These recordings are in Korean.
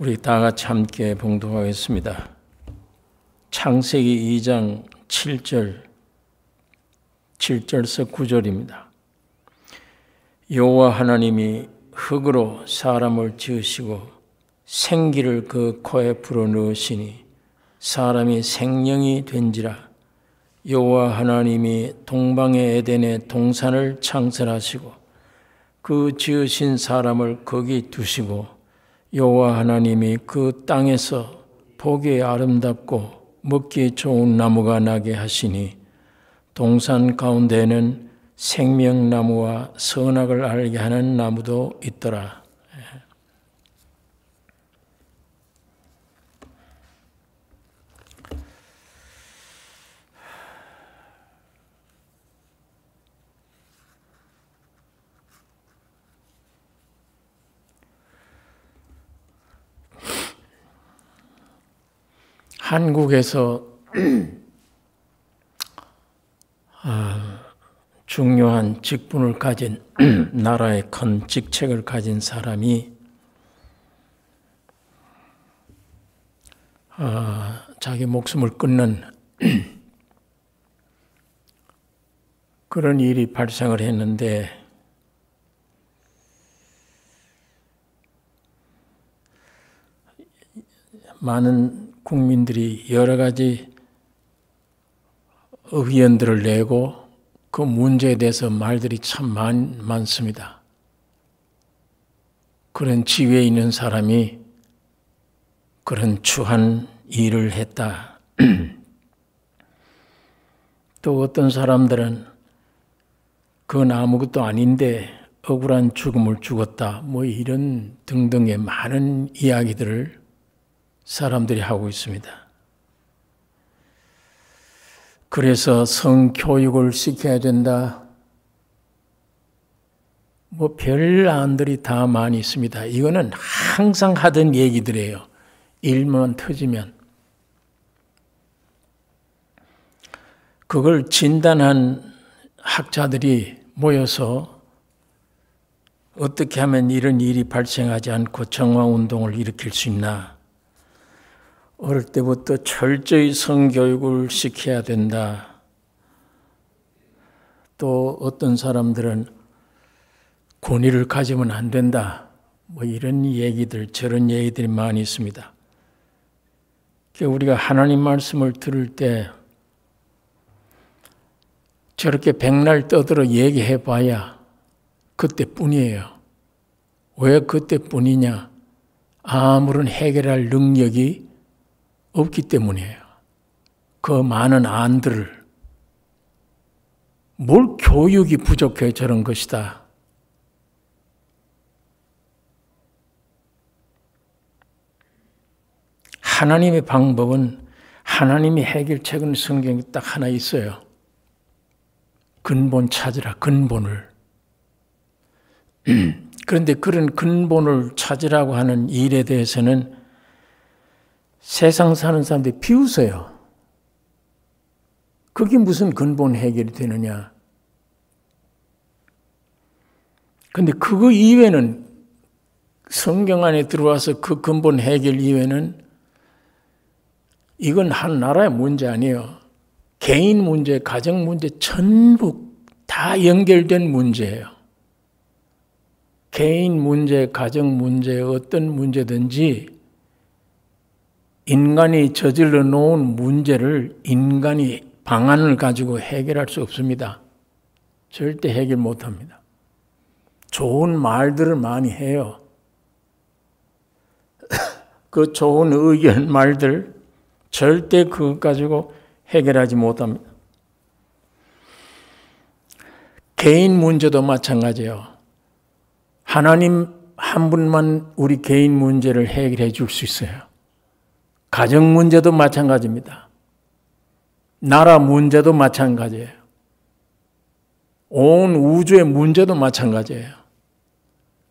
우리 다 같이 함께 봉독하겠습니다. 창세기 2장 7절에서 9절입니다. 여호와 하나님이 흙으로 사람을 지으시고 생기를 그 코에 불어넣으시니 사람이 생명이 된지라. 여호와 하나님이 동방의 에덴에 동산을 창설하시고 그 지으신 사람을 거기 두시고 여호와 하나님이 그 땅에서 보기에 아름답고 먹기에 좋은 나무가 나게 하시니 동산 가운데에는 생명나무와 선악을 알게 하는 나무도 있더라. 한국에서 중요한 직분을 가진 나라의 큰 직책을 가진 사람이 자기 목숨을 끊는 그런 일이 발생을 했는데 많은 국민들이 여러 가지 의견들을 내고 그 문제에 대해서 말들이 참 많습니다. 그런 지위에 있는 사람이 그런 추한 일을 했다. 또 어떤 사람들은 그건 아무것도 아닌데 억울한 죽음을 죽었다. 뭐 이런 등등의 많은 이야기들을 사람들이 하고 있습니다. 그래서 성교육을 시켜야 된다. 뭐 별 안들이 다 많이 있습니다. 이거는 항상 하던 얘기들이에요. 일만 터지면. 그걸 진단한 학자들이 모여서 어떻게 하면 이런 일이 발생하지 않고 정화운동을 일으킬 수 있나. 어릴 때부터 철저히 성교육을 시켜야 된다. 또 어떤 사람들은 권위를 가지면 안 된다. 뭐 이런 얘기들, 저런 얘기들이 많이 있습니다. 우리가 하나님 말씀을 들을 때 저렇게 백날 떠들어 얘기해 봐야 그때뿐이에요. 왜 그때뿐이냐? 아무런 해결할 능력이 없기 때문이에요. 그 많은 안들을 뭘 교육이 부족해 저런 것이다. 하나님의 방법은 하나님의 해결책은 성경에 딱 하나 있어요. 근본 찾으라, 근본을. 그런데 그런 근본을 찾으라고 하는 일에 대해서는 세상 사는 사람들이 비웃어요. 그게 무슨 근본 해결이 되느냐. 근데 그거 이외에는 성경 안에 들어와서 그 근본 해결 이외에는 이건 한 나라의 문제 아니에요. 개인 문제, 가정 문제 전부 다 연결된 문제예요. 개인 문제, 가정 문제, 어떤 문제든지 인간이 저질러 놓은 문제를 인간이 방안을 가지고 해결할 수 없습니다. 절대 해결 못합니다. 좋은 말들을 많이 해요. 그 좋은 의견 말들 절대 그것 가지고 해결하지 못합니다. 개인 문제도 마찬가지예요. 하나님 한 분만 우리 개인 문제를 해결해 줄 수 있어요. 가정 문제도 마찬가지입니다. 나라 문제도 마찬가지예요. 온 우주의 문제도 마찬가지예요.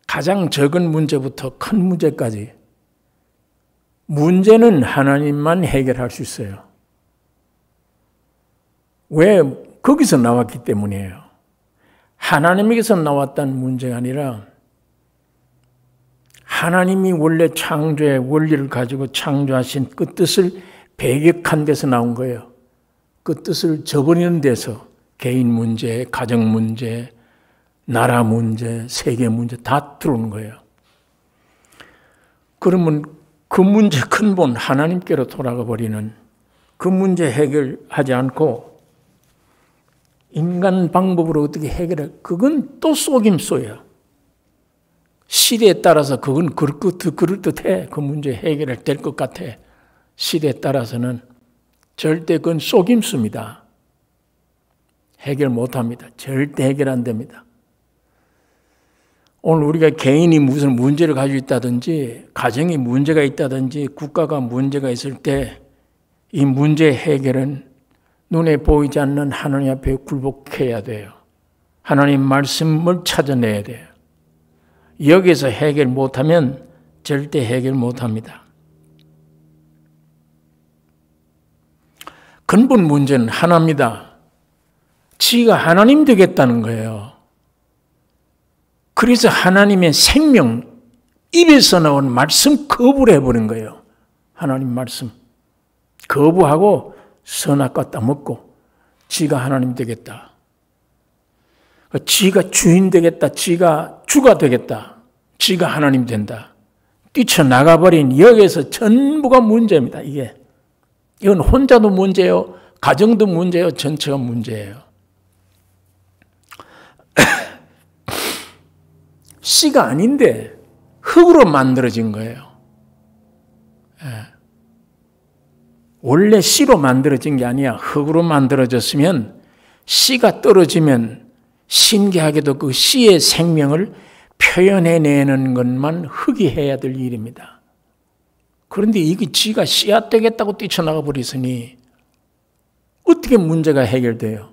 가장 적은 문제부터 큰 문제까지 문제는 하나님만 해결할 수 있어요. 왜? 거기서 나왔기 때문이에요. 하나님에게서 나왔다는 문제가 아니라 하나님이 원래 창조의 원리를 가지고 창조하신 그 뜻을 배격한 데서 나온 거예요. 그 뜻을 저버리는 데서 개인 문제, 가정 문제, 나라 문제, 세계 문제 다 들어오는 거예요. 그러면 그 문제 근본 하나님께로 돌아가 버리는 그 문제 해결하지 않고 인간 방법으로 어떻게 해결해? 그건 또 속임수예요. 시대에 따라서 그건 그럴듯해. 그 문제 해결할 될 것 같아. 시대에 따라서는 절대 그건 속임수입니다. 해결 못합니다. 절대 해결 안 됩니다. 오늘 우리가 개인이 무슨 문제를 가지고 있다든지 가정에 문제가 있다든지 국가가 문제가 있을 때 이 문제 해결은 눈에 보이지 않는 하나님 앞에 굴복해야 돼요. 하나님 말씀을 찾아내야 돼요. 여기서 해결 못하면 절대 해결 못합니다. 근본 문제는 하나입니다. 지가 하나님 되겠다는 거예요. 그래서 하나님의 생명, 입에서 나온 말씀 거부를 해버린 거예요. 하나님 말씀. 거부하고 선악과 따먹고 지가 하나님 되겠다. 지가 주인 되겠다. 지가 주가 되겠다. 지가 하나님 된다. 뛰쳐나가버린 여기에서 전부가 문제입니다. 이건 혼자도 문제예요. 가정도 문제예요. 전체가 문제예요. 씨가 아닌데 흙으로 만들어진 거예요. 원래 씨로 만들어진 게 아니야. 흙으로 만들어졌으면 씨가 떨어지면 신기하게도 그 씨의 생명을 표현해내는 것만 흙이 해야 될 일입니다. 그런데 이게 지가 씨앗 되겠다고 뛰쳐나가 버리으니 어떻게 문제가 해결돼요?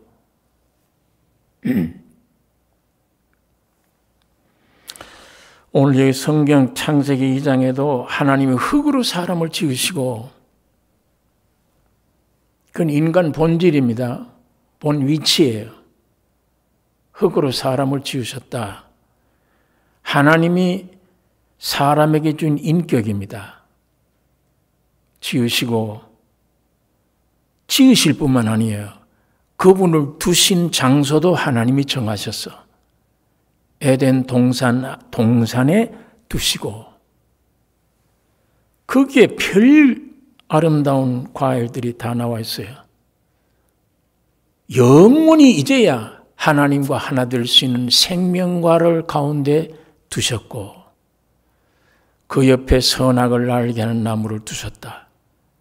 오늘 여기 성경 창세기 2장에도 하나님이 흙으로 사람을 지으시고 그건 인간 본질입니다. 본 위치예요. 흙으로 사람을 지으셨다. 하나님이 사람에게 준 인격입니다. 지으시고 지으실 뿐만 아니에요. 그분을 두신 장소도 하나님이 정하셨어. 에덴 동산에 두시고 거기에 별 아름다운 과일들이 다 나와 있어요. 영원히 이제야 하나님과 하나 될 수 있는 생명과를 가운데 두셨고 그 옆에 선악을 알게 하는 나무를 두셨다.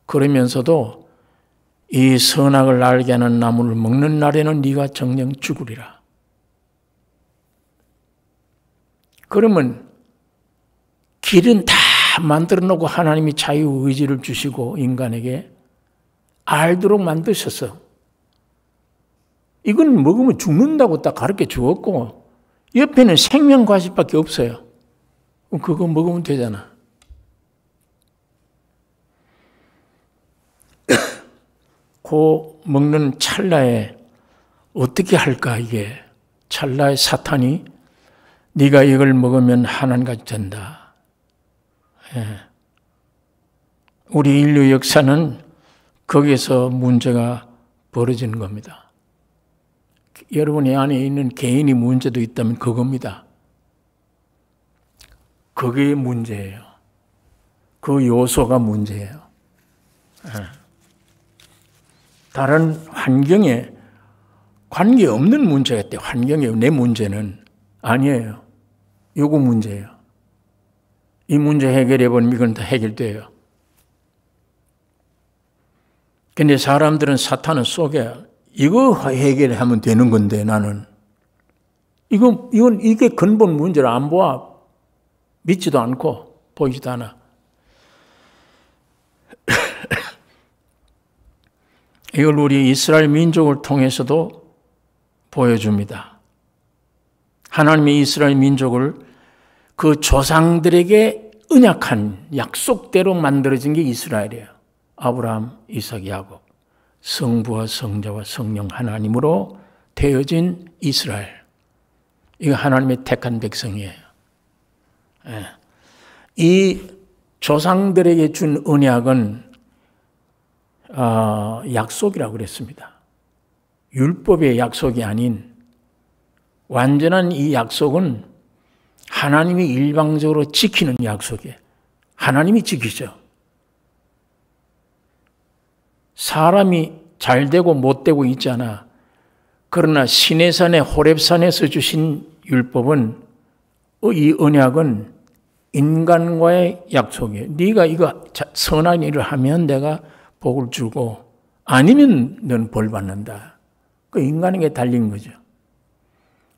그러면서도 이 선악을 알게 하는 나무를 먹는 날에는 네가 정녕 죽으리라. 그러면 길은 다 만들어 놓고 하나님이 자유의지를 주시고 인간에게 알도록 만드셨어. 이건 먹으면 죽는다고 딱 가르쳐 주었고 옆에는 생명과실밖에 없어요. 그거 먹으면 되잖아. 그 먹는 찰나에 어떻게 할까 이게. 찰나에 사탄이 네가 이걸 먹으면 하나님같이 된다. 우리 인류 역사는 거기서 문제가 벌어지는 겁니다. 여러분의 안에 있는 개인이 문제도 있다면 그겁니다. 그게 문제예요. 그 요소가 문제예요. 다른 환경에 관계없는 문제가 있대. 환경에 내 문제는 아니에요. 요거 문제예요. 이 문제 해결해보면 이건 다 해결돼요. 근데 사람들은 사탄은 속에 이거 해결하면 되는 건데 나는 이게 근본 문제를 안 보아. 믿지도 않고 보이지도 않아. 이걸 우리 이스라엘 민족을 통해서도 보여줍니다. 하나님이 이스라엘 민족을 그 조상들에게 언약한 약속대로 만들어진 게 이스라엘이에요. 아브라함, 이삭, 야곱. 성부와 성자와 성령 하나님으로 되어진 이스라엘. 이거 하나님의 택한 백성이에요. 이 조상들에게 준 언약은 약속이라고 그랬습니다. 율법의 약속이 아닌 완전한 이 약속은 하나님이 일방적으로 지키는 약속이에요. 하나님이 지키죠. 사람이 잘 되고 못 되고 있잖아. 그러나 시내산의 호렙산에서 주신 율법은, 이 언약은 인간과의 약속이에요. 네가 이거 선한 일을 하면 내가 복을 주고 아니면 너는 벌 받는다. 그 인간에게 달린 거죠.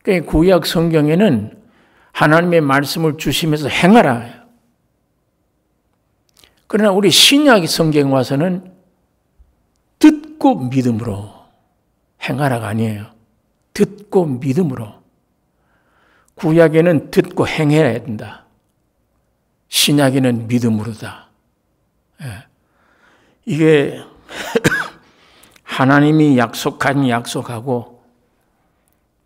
그러니까 구약 성경에는 하나님의 말씀을 주시면서 행하라. 그러나 우리 신약 성경 와서는 듣고 믿음으로 행하라가 아니에요. 듣고 믿음으로. 구약에는 듣고 행해야 된다. 신약에는 믿음으로다. 이게 하나님이 약속한 약속하고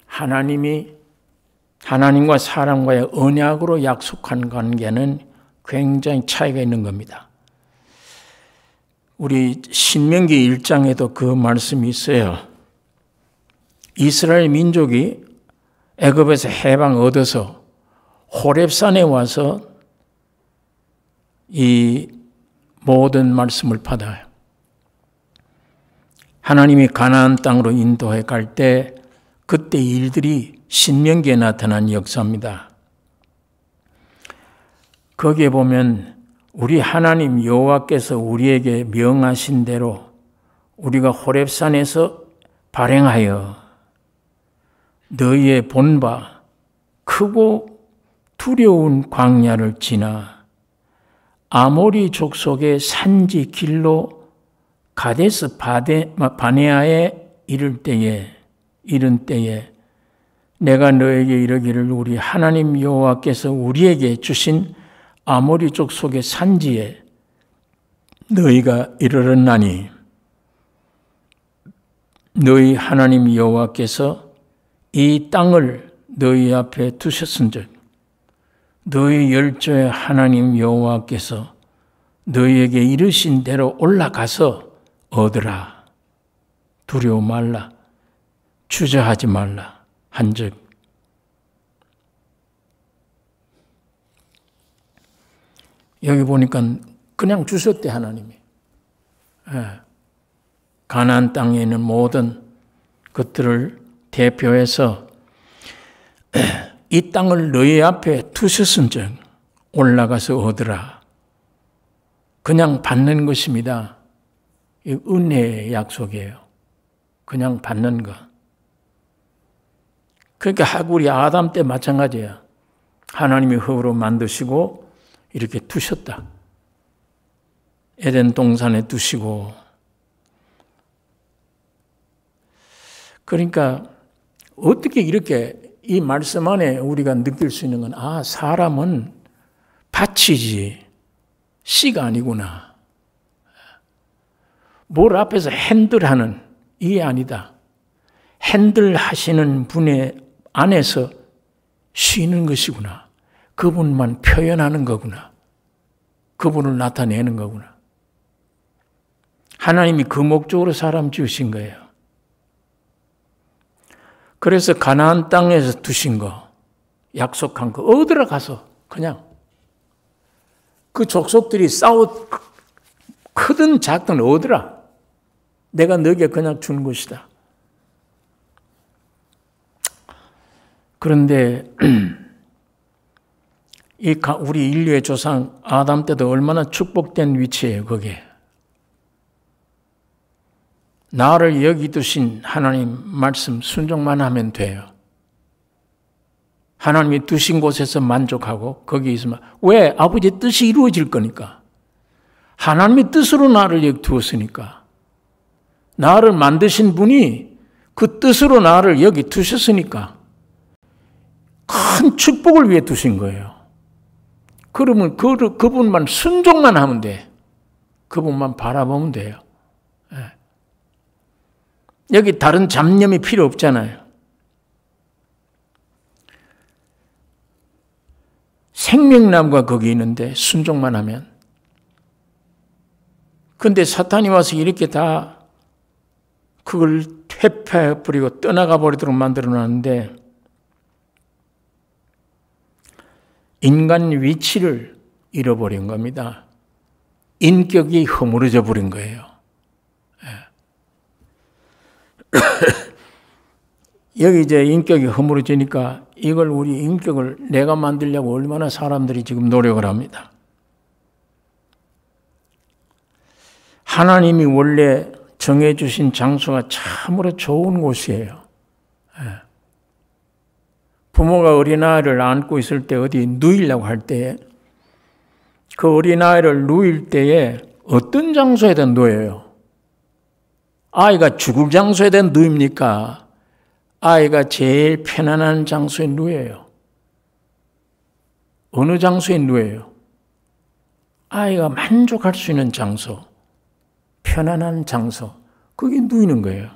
하나님과 사람과의 언약으로 약속한 관계는 굉장히 차이가 있는 겁니다. 우리 신명기 1장에도 그 말씀이 있어요. 이스라엘 민족이 애굽에서 해방 얻어서 호렙산에 와서 이 모든 말씀을 받아요. 하나님이 가나안 땅으로 인도해 갈 때 그때 일들이 신명기에 나타난 역사입니다. 거기에 보면 우리 하나님 여호와께서 우리에게 명하신 대로 우리가 호렙산에서 발행하여 너희의 본바 크고 두려운 광야를 지나 아모리 족속의 산지 길로 가데스 바네아에 이른 때에 내가 너에게 이르기를 우리 하나님 여호와께서 우리에게 주신 아모리 족속의 산지에 너희가 이르렀나니 너희 하나님 여호와께서 이 땅을 너희 앞에 두셨은즉 너희 열조의 하나님 여호와께서 너희에게 이르신 대로 올라가서 얻으라. 두려워 말라. 주저하지 말라. 한즉 여기 보니까 그냥 주셨대 하나님이. 가나안 땅에 있는 모든 것들을 대표해서 이 땅을 너희 앞에 두셨은즉 올라가서 얻으라. 그냥 받는 것입니다. 이 은혜의 약속이에요. 그냥 받는 것. 그러니까 우리 아담 때 마찬가지야. 하나님이 흙으로 만드시고 이렇게 두셨다. 에덴 동산에 두시고. 그러니까 어떻게 이렇게 이 말씀 안에 우리가 느낄 수 있는 건 사람은 밭이지 씨가 아니구나. 뭘 앞에서 핸들하는 이게 아니다. 핸들하시는 분의 안에서 쉬는 것이구나. 그분만 표현하는 거구나. 그분을 나타내는 거구나. 하나님이 그 목적으로 사람 지으신 거예요. 그래서 가나안 땅에서 두신 거, 약속한 거 얻으러 가서 그냥 그 족속들이 크든 작든 얻으라. 내가 너에게 그냥 준 것이다. 그런데 우리 인류의 조상 아담 때도 얼마나 축복된 위치예요, 그게. 나를 여기 두신 하나님 말씀 순종만 하면 돼요. 하나님이 두신 곳에서 만족하고 거기 있으면 왜? 아버지의 뜻이 이루어질 거니까. 하나님의 뜻으로 나를 여기 두었으니까. 나를 만드신 분이 그 뜻으로 나를 여기 두셨으니까 큰 축복을 위해 두신 거예요. 그러면 그분만 순종만 하면 돼. 그분만 바라보면 돼요. 여기 다른 잡념이 필요 없잖아요. 생명나무가 거기 있는데 순종만 하면. 근데 사탄이 와서 이렇게 다 그걸 회파해버리고 떠나가 버리도록 만들어놨는데 인간 위치를 잃어버린 겁니다. 인격이 허물어져 버린 거예요. 여기 이제 인격이 허물어지니까 이걸 우리 인격을 내가 만들려고 얼마나 사람들이 지금 노력을 합니다. 하나님이 원래 정해주신 장소가 참으로 좋은 곳이에요. 부모가 어린아이를 안고 있을 때 어디 누이려고 할 때 그 어린아이를 누일 때에 어떤 장소에다 누워요? 아이가 죽을 장소에다 누입니까? 아이가 제일 편안한 장소에 누워요. 어느 장소에 누워요? 아이가 만족할 수 있는 장소, 편안한 장소, 거기에 누이는 거예요.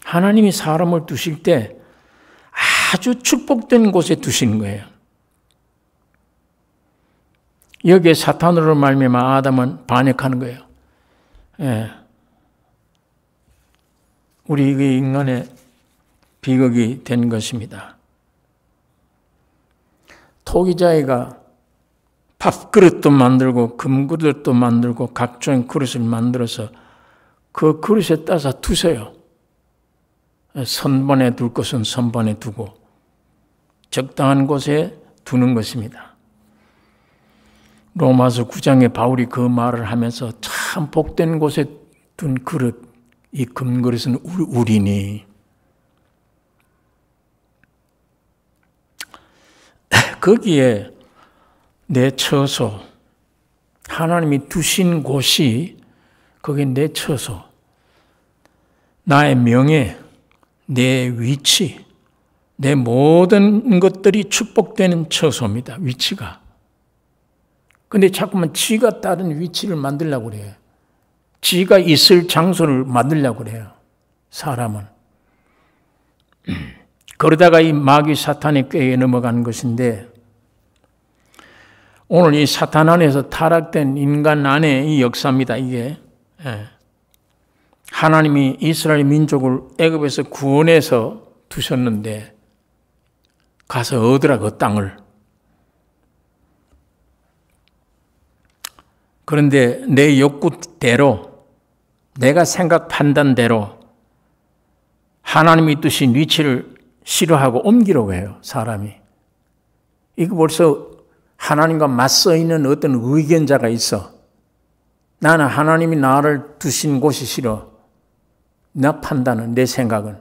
하나님이 사람을 두실 때 아주 축복된 곳에 두시는 거예요. 여기에 사탄으로 말미암아 아담은 반역하는 거예요. 우리 인간의 비극이 된 것입니다. 토기자애가 밥그릇도 만들고 금그릇도 만들고 각종 그릇을 만들어서 그 그릇에 따서 두세요. 선반에 둘 것은 선반에 두고 적당한 곳에 두는 것입니다. 로마서 9장에 바울이 그 말을 하면서 참 복된 곳에 둔 그릇, 이 금그릇은 우리니. 거기에 내 처소, 하나님이 두신 곳이 거기에 내 처소, 나의 명예, 내 위치, 내 모든 것들이 축복되는 처소입니다. 위치가. 근데 자꾸만 지가 다른 위치를 만들려고 그래요. 지가 있을 장소를 만들려고 그래요. 사람은. 그러다가 이 마귀 사탄의 꾀에 넘어가는 것인데 오늘 이 사탄 안에서 타락된 인간 안에 이 역사입니다. 이게. 하나님이 이스라엘 민족을 애굽에서 구원해서 두셨는데 가서 얻으라 그 땅을. 그런데 내 욕구대로 내가 생각 판단대로 하나님이 두신 위치를 싫어하고 옮기려고 해요. 사람이. 이거 벌써 하나님과 맞서 있는 어떤 의견자가 있어. 나는 하나님이 나를 두신 곳이 싫어. 나 판단은, 내 생각은.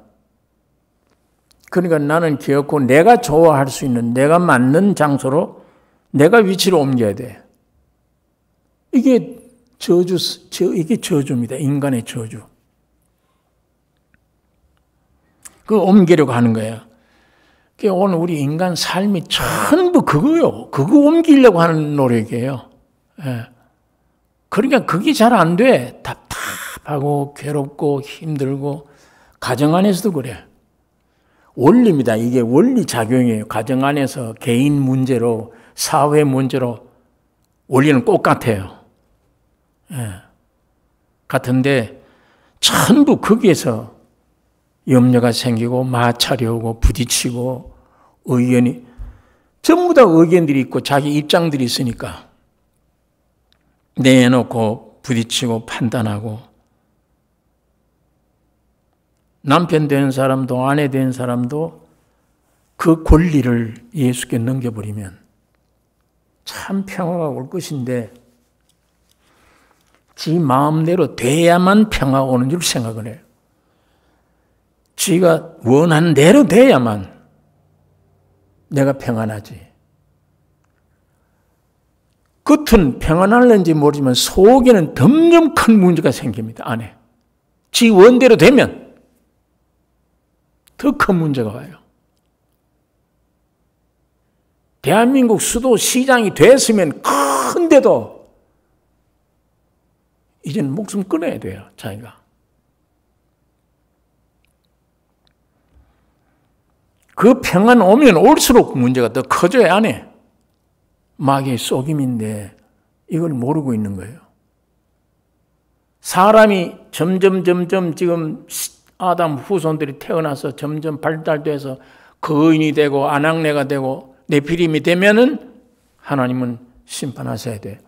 그러니까 나는 결코 내가 좋아할 수 있는, 내가 맞는 장소로 내가 위치를 옮겨야 돼. 이게 이게 저주입니다. 인간의 저주. 그거 옮기려고 하는 거예요. 오늘 우리 인간 삶이 전부 그거요. 그거 옮기려고 하는 노력이에요. 그러니까 그게 잘 안 돼. 답답하고 괴롭고 힘들고 가정 안에서도 그래. 원리입니다. 이게 원리 작용이에요. 가정 안에서 개인 문제로 사회 문제로 원리는 똑같아요. 같은데 전부 거기에서 염려가 생기고 마찰이 오고 부딪히고 의견이 전부 다 의견들이 있고 자기 입장들이 있으니까 내놓고 부딪히고 판단하고 남편 된 사람도 아내 된 사람도 그 권리를 예수께 넘겨버리면 참 평화가 올 것인데 지 마음대로 돼야만 평화가 오는 줄 생각을 해요. 지가 원하는 대로 돼야만 내가 평안하지. 겉은 평안할는지 모르지만 속에는 점점 큰 문제가 생깁니다. 안에. 지 원대로 되면 더 큰 문제가 와요. 대한민국 수도 시장이 됐으면 큰데도 이제는 목숨 끊어야 돼요. 자기가. 그 평안 오면 올수록 문제가 더 커져야 안 해. 마귀의 속임인데 이걸 모르고 있는 거예요. 사람이 점점 지금 아담 후손들이 태어나서 점점 발달돼서 거인이 되고 아낙네가 되고 네피림이 되면은 하나님은 심판하셔야 돼요.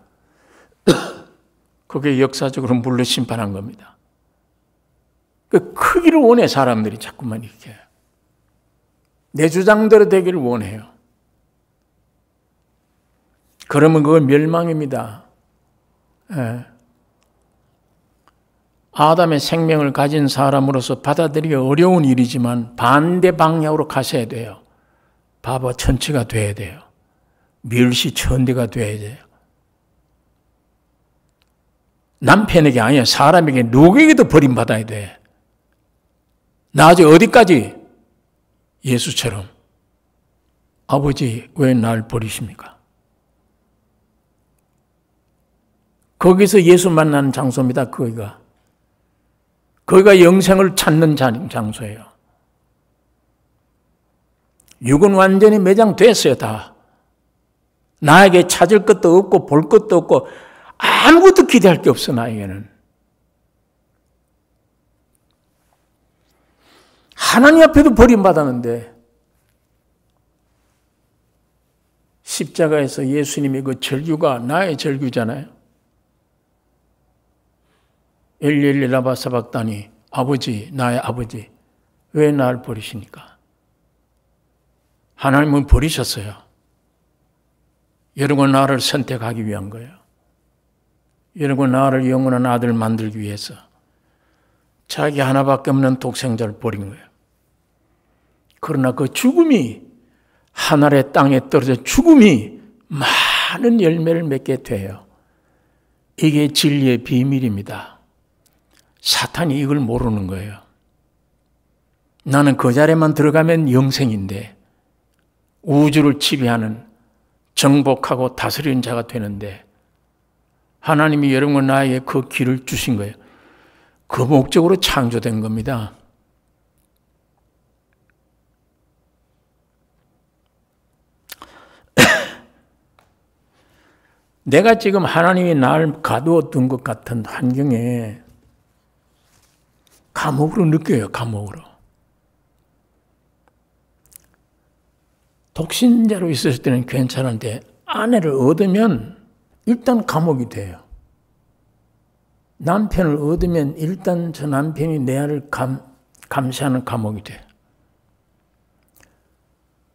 그게 역사적으로 물로 심판한 겁니다. 그 크기를 원해 사람들이 자꾸만 이렇게. 내 주장대로 되기를 원해요. 그러면 그건 멸망입니다. 예. 아담의 생명을 가진 사람으로서 받아들이기 어려운 일이지만 반대 방향으로 가셔야 돼요. 바보 천치가 돼야 돼요. 멸시 천대가 돼야 돼요. 남편에게 아니야 사람에게 누구에게도 버림받아야 돼. 나중에 어디까지? 예수처럼. 아버지 왜 날 버리십니까? 거기서 예수 만나는 장소입니다. 거기가 영생을 찾는 장소예요. 육은 완전히 매장됐어요. 다. 나에게 찾을 것도 없고 볼 것도 없고 아무것도 기대할 게 없어 나에게는. 하나님 앞에도 버림받았는데 십자가에서 예수님의 그 절규가 나의 절규잖아요. 엘리 라마 사박다니 아버지 나의 아버지 왜 날 버리십니까? 하나님은 버리셨어요. 여러분 나를 선택하기 위한 거예요. 여러분 나를 영원한 아들 만들기 위해서 자기 하나밖에 없는 독생자를 버린 거예요. 그러나 그 죽음이 하늘의 땅에 떨어져 죽음이 많은 열매를 맺게 돼요. 이게 진리의 비밀입니다. 사탄이 이걸 모르는 거예요. 나는 그 자리에만 들어가면 영생인데 우주를 지배하는 정복하고 다스리는 자가 되는데 하나님이 여러분 나에게 그 길을 주신 거예요. 그 목적으로 창조된 겁니다. 내가 지금 하나님이 날 가두어둔 것 같은 환경에 감옥으로 느껴요. 감옥으로. 독신자로 있었을 때는 괜찮은데 아내를 얻으면 일단 감옥이 돼요. 남편을 얻으면 일단 저 남편이 내 아를 감시하는 감옥이 돼요.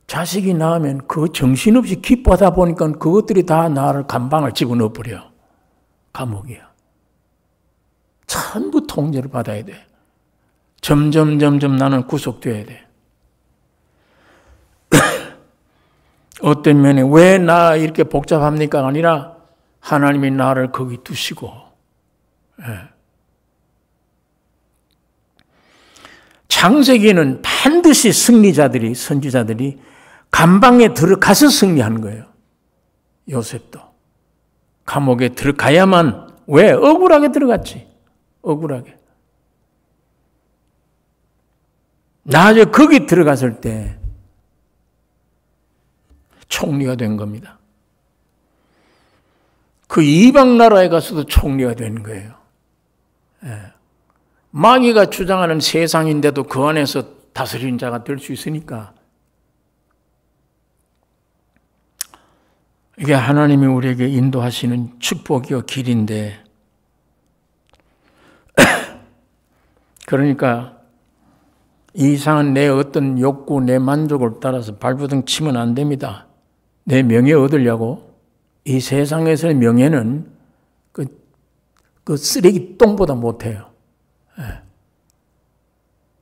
자식이 낳으면 그 정신없이 기뻐하다 보니까 그것들이 다 나를 감방을 집어넣어 버려. 감옥이야. 전부 통제를 받아야 돼. 점점 나는 구속돼야 돼. 어떤 면에 왜 나 이렇게 복잡합니까? 아니라 하나님이 나를 거기 두시고. 창세기에는 반드시 승리자들이 선지자들이 감방에 들어가서 승리하는 거예요. 요셉도 감옥에 들어가야만 왜? 억울하게 들어갔지. 억울하게. 나중에 거기 들어갔을 때 총리가 된 겁니다. 그 이방 나라에 가서도 총리가 된 거예요. 마귀가 주장하는 세상인데도 그 안에서 다스리는 자가 될 수 있으니까 이게 하나님이 우리에게 인도하시는 축복이요 길인데 그러니까 이 이상한 내 어떤 욕구, 내 만족을 따라서 발버둥 치면 안 됩니다. 내 명예 얻으려고 이 세상에서의 명예는 그 쓰레기똥보다 못해요.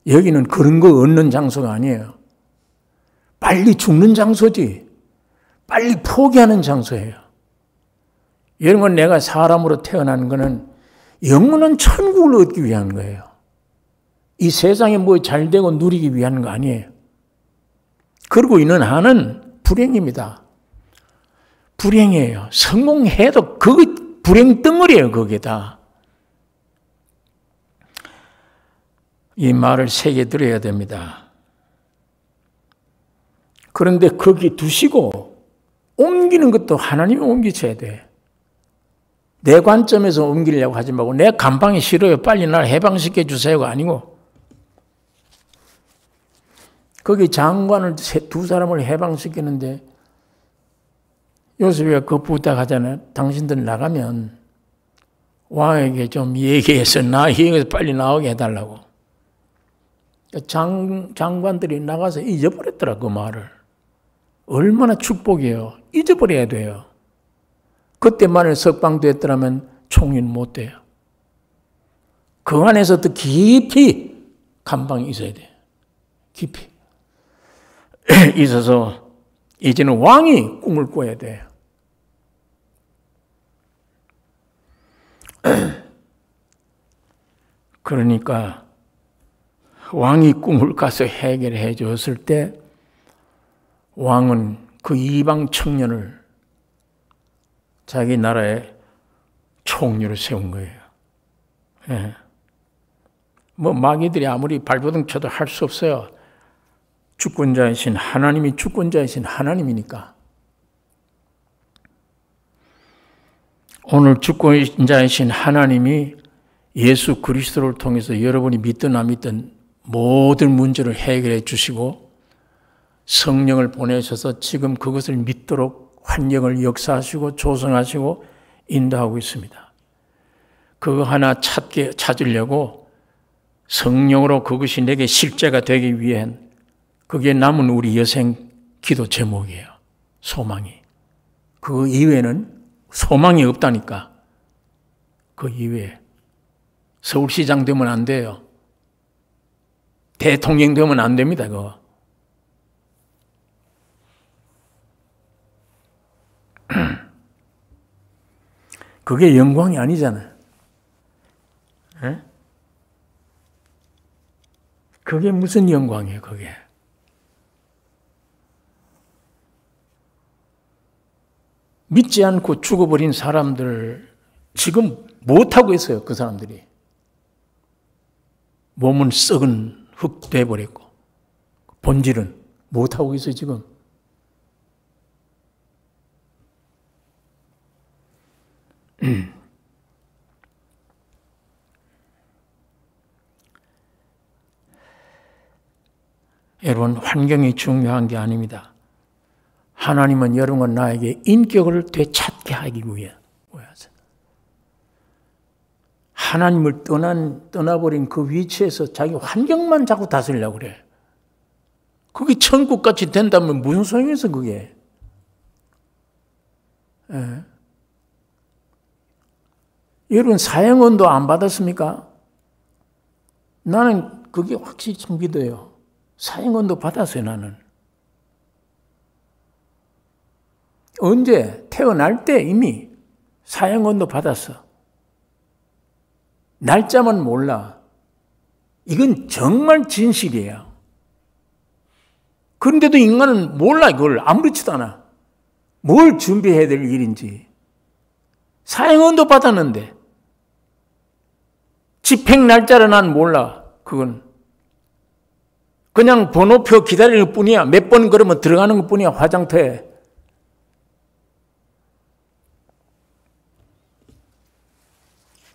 여기는 그런 거 얻는 장소가 아니에요. 빨리 죽는 장소지. 빨리 포기하는 장소예요. 여러분 내가 사람으로 태어난 거는 영원한 천국을 얻기 위한 거예요. 이 세상에 뭐 잘되고 누리기 위한 거 아니에요. 그러고 있는 한은 불행입니다. 불행이에요. 성공해도 그 불행 덩어리예요. 그게 다. 이 말을 새겨 들어야 됩니다. 그런데 거기 두시고 옮기는 것도 하나님이 옮기셔야 돼. 내 관점에서 옮기려고 하지 말고 내 감방이 싫어요. 빨리 날 해방시켜 주세요가 아니고 거기 장관을 두 사람을 해방시키는데 요셉이가 그 부탁하잖아요. 당신들 나가면 왕에게 좀 얘기해서 여기서 빨리 나오게 해달라고. 장관들이 나가서 잊어버렸더라 그 말을. 얼마나 축복이에요. 잊어버려야 돼요. 그때만을 석방됐더라면 총리는 못 돼요. 그 안에서 더 깊이 감방이 있어야 돼요. 깊이. 있어서 이제는 왕이 꿈을 꿔야 돼요. 그러니까 왕이 꿈을 꿔서 해결해 줬을 때 왕은 그 이방 청년을 자기 나라의 총리로 세운 거예요. 예. 뭐 마귀들이 아무리 발버둥 쳐도 할 수 없어요. 주권자이신 하나님이 주권자이신 하나님이니까. 오늘 주권자이신 하나님이 예수 그리스도를 통해서 여러분이 믿든 안 믿든 모든 문제를 해결해 주시고 성령을 보내셔서 지금 그것을 믿도록 환경을 역사하시고 조성하시고 인도하고 있습니다. 그거 하나 찾으려고 성령으로 그것이 내게 실제가 되기 위한 그게 남은 우리 여생 기도 제목이에요. 소망이. 그 이외에는 소망이 없다니까. 그 이외에. 서울시장 되면 안 돼요. 대통령 되면 안 됩니다. 그거. 그게 영광이 아니잖아요. 에? 그게 무슨 영광이에요, 그게. 믿지 않고 죽어버린 사람들 지금 못하고 있어요, 그 사람들이. 몸은 썩은 흙 돼버렸고 본질은 못하고 있어요, 지금. 여러분, 환경이 중요한 게 아닙니다. 하나님은 여러분과 나에게 인격을 되찾게 하기 위해 하나님을 떠나버린 그 위치에서 자기 환경만 자꾸 다스리려고 그래. 그게 천국같이 된다면 무슨 소용이 있어, 그게. 예. 여러분, 사형언도 안 받았습니까? 나는 그게 확실히 좀 믿어요. 사형언도 받았어요, 나는. 언제? 태어날 때 이미 사형언도 받았어. 날짜만 몰라. 이건 정말 진실이에요. 그런데도 인간은 몰라, 이걸. 아무렇지도 않아. 뭘 준비해야 될 일인지. 사형언도 받았는데 집행 날짜를 난 몰라. 그건 그냥 번호표 기다리는 뿐이야. 몇 번 그러면 들어가는 것 뿐이야, 화장터에.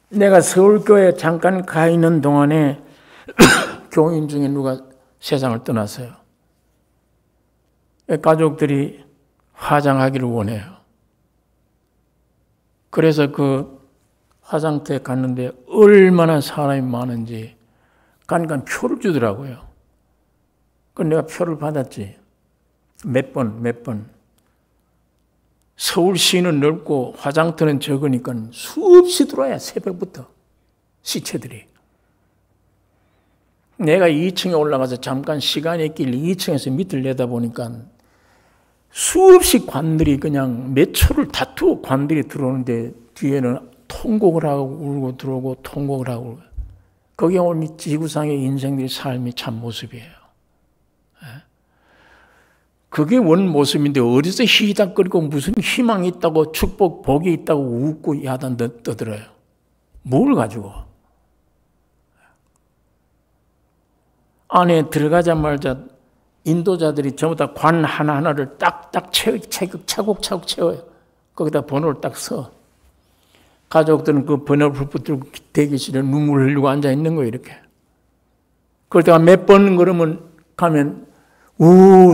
내가 서울교회에 잠깐 가 있는 동안에 교인 중에 누가 세상을 떠났어요. 가족들이 화장하기를 원해요. 그래서 그 화장터에 갔는데 얼마나 사람이 많은지 간간 표를 주더라고요. 그래서 내가 표를 받았지. 몇 번. 서울시는 넓고 화장터는 적으니까 수없이 들어와야 새벽부터 시체들이. 내가 2층에 올라가서 잠깐 시간이 있길래 2층에서 밑을 내다보니까 수없이 관들이 그냥 몇 초를 다투고 관들이 들어오는데 뒤에는 통곡을 하고 울고 들어오고 통곡을 하고. 그게 오늘 지구상의 인생들의 삶의 참 모습이에요. 그게 원 모습인데 어디서 희닥거리고 무슨 희망이 있다고 축복, 복이 있다고 웃고 야단 떠들어요. 뭘 가지고. 안에 들어가자마자 인도자들이 전부 다 관 하나하나를 딱딱 차곡차곡 채워요. 거기다 번호를 딱 써. 가족들은 그 번호를 붙들고 대기실에 눈물을 흘리고 앉아 있는 거예요, 이렇게. 그러다가 몇 번 그러면 가면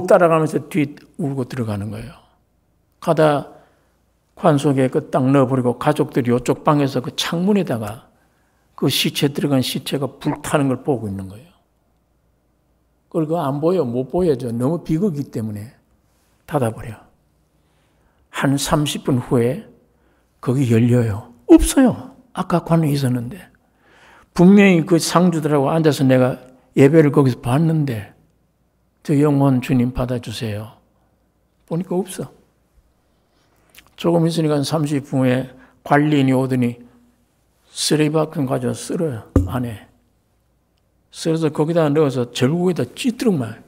따라가면서 뒤 울고 들어가는 거예요. 가다 관 속에 그 딱 넣어버리고 가족들이 이쪽 방에서 그 창문에다가 그 시체 들어간 시체가 불타는 걸 보고 있는 거예요. 그걸 안 보여, 못 보여줘. 너무 비극이기 때문에 닫아버려. 한 30분 후에 거기 열려요. 없어요. 아까 관에 있었는데. 분명히 그 상주들하고 앉아서 내가 예배를 거기서 봤는데 저 영혼 주님 받아주세요. 보니까 없어. 조금 있으니까 30분 후에 관리인이 오더니 쓰레기바퀴 가져와 쓸어요. 안에. 썰어서 거기다 넣어서 절구에다 찌르면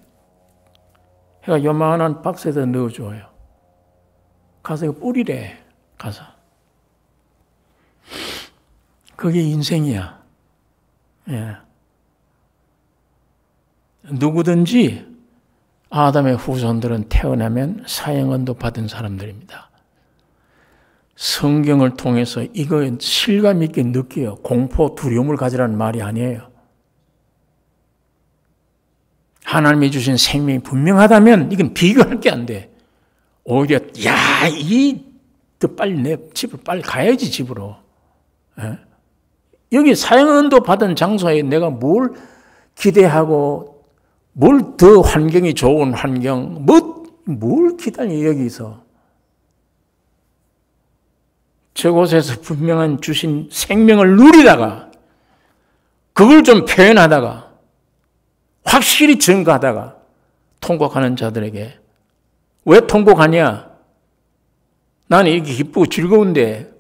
해가 요만한 박스에다 넣어줘요. 가서 이거 뿌리래. 가서. 그게 인생이야. 예. 누구든지 아담의 후손들은 태어나면 사형언도 받은 사람들입니다. 성경을 통해서 이거 실감 있게 느껴요. 공포, 두려움을 가지라는 말이 아니에요. 하나님이 주신 생명이 분명하다면 이건 비교할 게 안 돼. 오히려 더 빨리 내 집을 빨리 가야지 집으로. 에? 여기 사형언도 받은 장소에 내가 뭘 기대하고 뭘 더 환경이 좋은 환경 뭘 기다려 여기서. 저곳에서 분명한 주신 생명을 누리다가 그걸 좀 표현하다가 확실히 증거하다가 통곡하는 자들에게 왜 통곡하냐? 나는 이렇게 기쁘고 즐거운데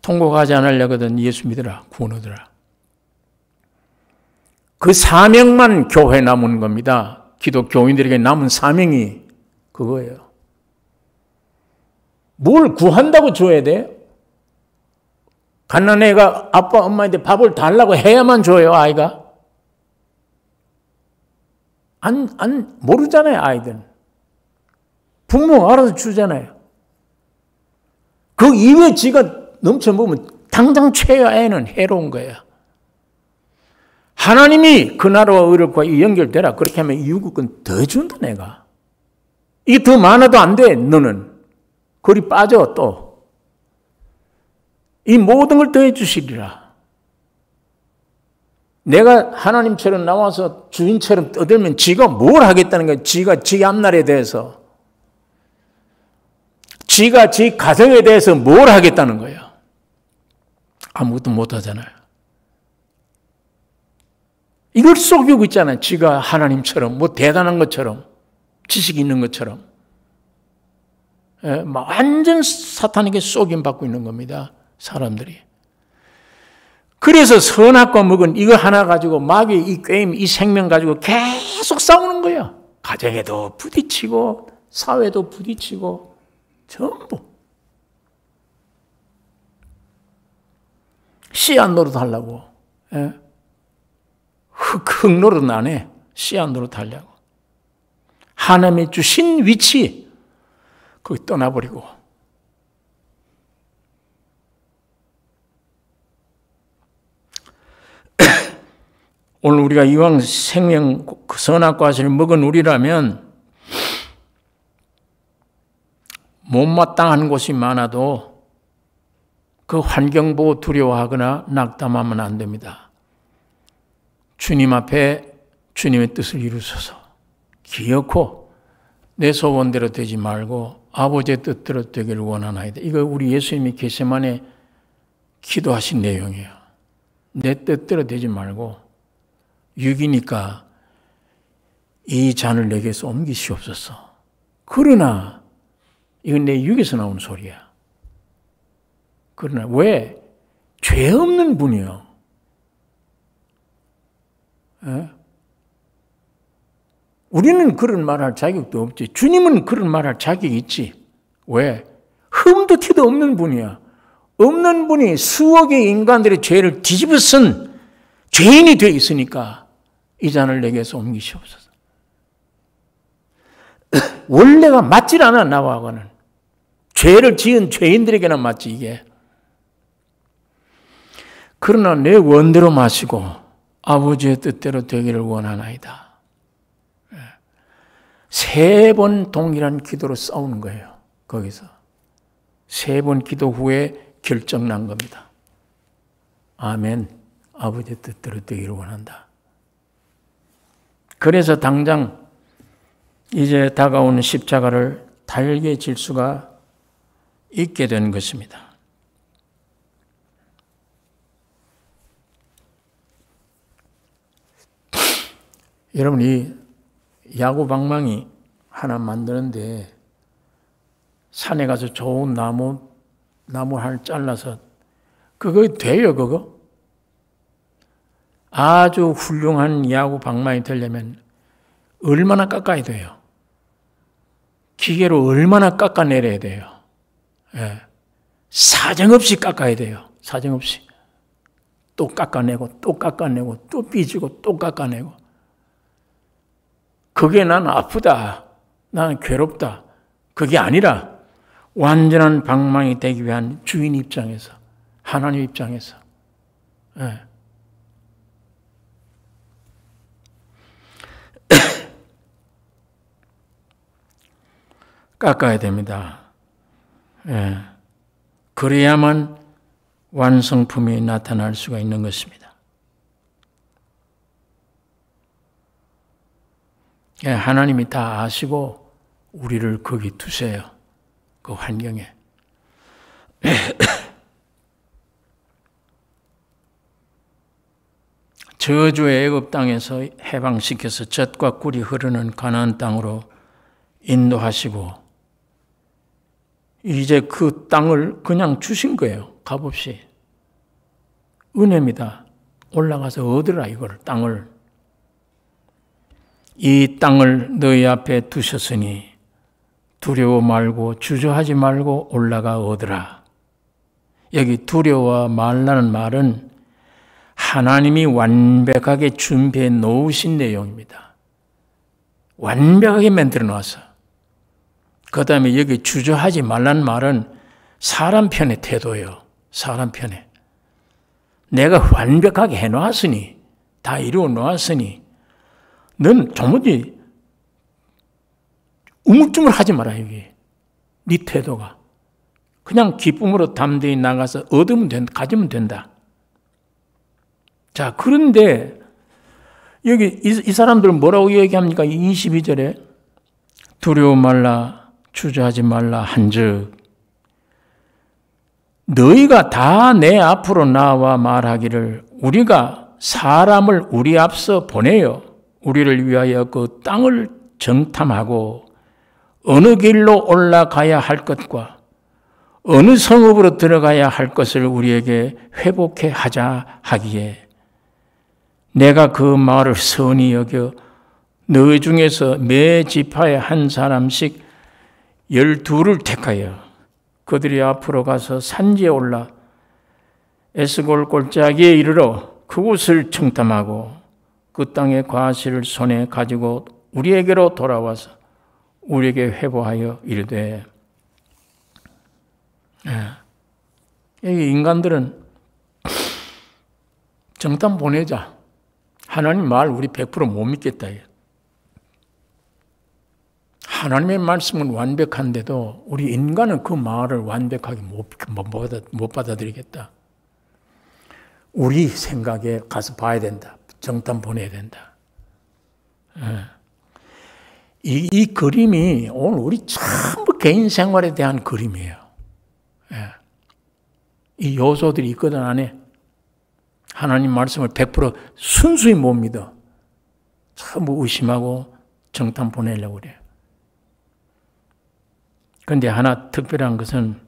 통곡하지 않으려거든. 예수 믿으라. 구원 얻으라. 그 사명만 교회에 남은 겁니다. 기독교인들에게 남은 사명이 그거예요. 뭘 구한다고 줘야 돼? 갓난 애가 아빠 엄마한테 밥을 달라고 해야만 줘요, 아이가? 모르잖아요, 아이들은. 부모가 알아서 주잖아요. 그 이외에 지가 넘쳐보면 당장 채야 애는 해로운 거야. 하나님이 그 나라와 의롭고 연결되라. 그렇게 하면 이웃국은 더 준다, 내가. 이게 더 많아도 안 돼, 너는. 거리 빠져, 또. 이 모든 걸 더해 주시리라. 내가 하나님처럼 나와서 주인처럼 떠들면 지가 뭘 하겠다는 거야. 지가 지 앞날에 대해서. 지가 지 가정에 대해서 뭘 하겠다는 거야. 아무것도 못 하잖아요. 이걸 속이고 있잖아요. 지가 하나님처럼, 뭐 대단한 것처럼, 지식이 있는 것처럼. 완전 사탄에게 속임받고 있는 겁니다. 사람들이. 그래서 선악과 먹은 이거 하나 가지고 마귀 이 게임, 이 생명 가지고 계속 싸우는 거예요. 가정에도 부딪히고 사회도 부딪히고 전부. 씨앗 노릇하려고. 흙 노릇 안 해. 씨앗 노릇하려고. 하나님이 주신 위치 거기 떠나버리고. 오늘 우리가 이왕 생명 선악과실을 먹은 우리라면 못마땅한 곳이 많아도 그 환경 보고 두려워하거나 낙담하면 안 됩니다. 주님 앞에 주님의 뜻을 이루소서. 기어코 내 소원대로 되지 말고 아버지의 뜻대로 되기를 원하나이다. 이거 우리 예수님이 겟세마네 기도하신 내용이에요. 내 뜻대로 되지 말고 육이니까 이 잔을 내게서 옮기시옵소서. 그러나 이건 내 육에서 나오는 소리야. 그러나 왜? 죄 없는 분이요. 우리는 그런 말할 자격도 없지. 주님은 그런 말할 자격이 있지. 왜? 흠도 티도 없는 분이야. 없는 분이 수억의 인간들의 죄를 뒤집어 쓴 죄인이 되어 있으니까 이 잔을 내게서 옮기시옵소서. 원래가 맞질 않아, 나와하고는. 죄를 지은 죄인들에게는 맞지, 이게. 그러나 내 원대로 마시고 아버지의 뜻대로 되기를 원하나이다. 3번 동일한 기도로 싸우는 거예요. 거기서 3번 기도 후에 결정난 겁니다. 아멘. 아버지의 뜻대로 되기를 원한다. 그래서 당장 이제 다가오는 십자가를 달게 질 수가 있게 된 것입니다. 여러분, 이 야구 방망이 하나 만드는데 산에 가서 좋은 나무 하나 잘라서 그거 돼요, 그거? 아주 훌륭한 야구 방망이 되려면 얼마나 깎아야 돼요? 기계로 얼마나 깎아내려야 돼요? 예. 사정없이 깎아야 돼요. 사정없이. 또 깎아내고, 또 깎아내고, 또 삐지고, 또 깎아내고. 그게 난 아프다. 나는 괴롭다. 그게 아니라 완전한 방망이 되기 위한 주인 입장에서, 하나님 입장에서. 예. 깎아야 됩니다. 예. 그래야만 완성품이 나타날 수가 있는 것입니다. 예, 하나님이 다 아시고 우리를 거기 두세요. 그 환경에. 저주의 애굽 땅에서 해방시켜서 젖과 꿀이 흐르는 가나안 땅으로 인도하시고 이제 그 땅을 그냥 주신 거예요. 값없이. 은혜입니다. 올라가서 얻으라, 이걸, 땅을. 이 땅을 너희 앞에 두셨으니 두려워 말고 주저하지 말고 올라가 얻으라. 여기 두려워 말라는 말은 하나님이 완벽하게 준비해 놓으신 내용입니다. 완벽하게 만들어 놨어. 그 다음에 여기 주저하지 말라는 말은 사람 편의 태도예요. 사람 편에. 내가 완벽하게 해놓았으니, 다 이루어 놓았으니, 넌 도무지 우물쭈물하지 마라, 여기. 네 태도가. 그냥 기쁨으로 담대히 나가서 얻으면 된다, 가지면 된다. 자, 그런데 여기 이 사람들은 뭐라고 얘기합니까? 22절에 두려워 말라, 주저하지 말라 한즉 너희가 다 내 앞으로 나와 말하기를 우리가 사람을 우리 앞서 보내어 우리를 위하여 그 땅을 정탐하고 어느 길로 올라가야 할 것과 어느 성읍으로 들어가야 할 것을 우리에게 회복해 하자 하기에 내가 그 말을 선히 여겨 너희 중에서 매 지파에 한 사람씩 12를 택하여 그들이 앞으로 가서 산지에 올라 에스골 골짜기에 이르러 그곳을 청탐하고 그 땅의 과실을 손에 가지고 우리에게로 돌아와서 우리에게 회복하여 이르되 여기 인간들은 정탐 보내자. 하나님 말 우리 100% 못 믿겠다. 하나님의 말씀은 완벽한데도 우리 인간은 그 말을 완벽하게 못 받아들이겠다. 우리 생각에 가서 봐야 된다. 정탐 보내야 된다. 이 그림이 오늘 우리 전부 개인 생활에 대한 그림이에요. 이 요소들이 있거든 안에. 하나님 말씀을 100% 순수히 못 믿어. 전부 의심하고 정탐 보내려고 그래요. 그런데 하나 특별한 것은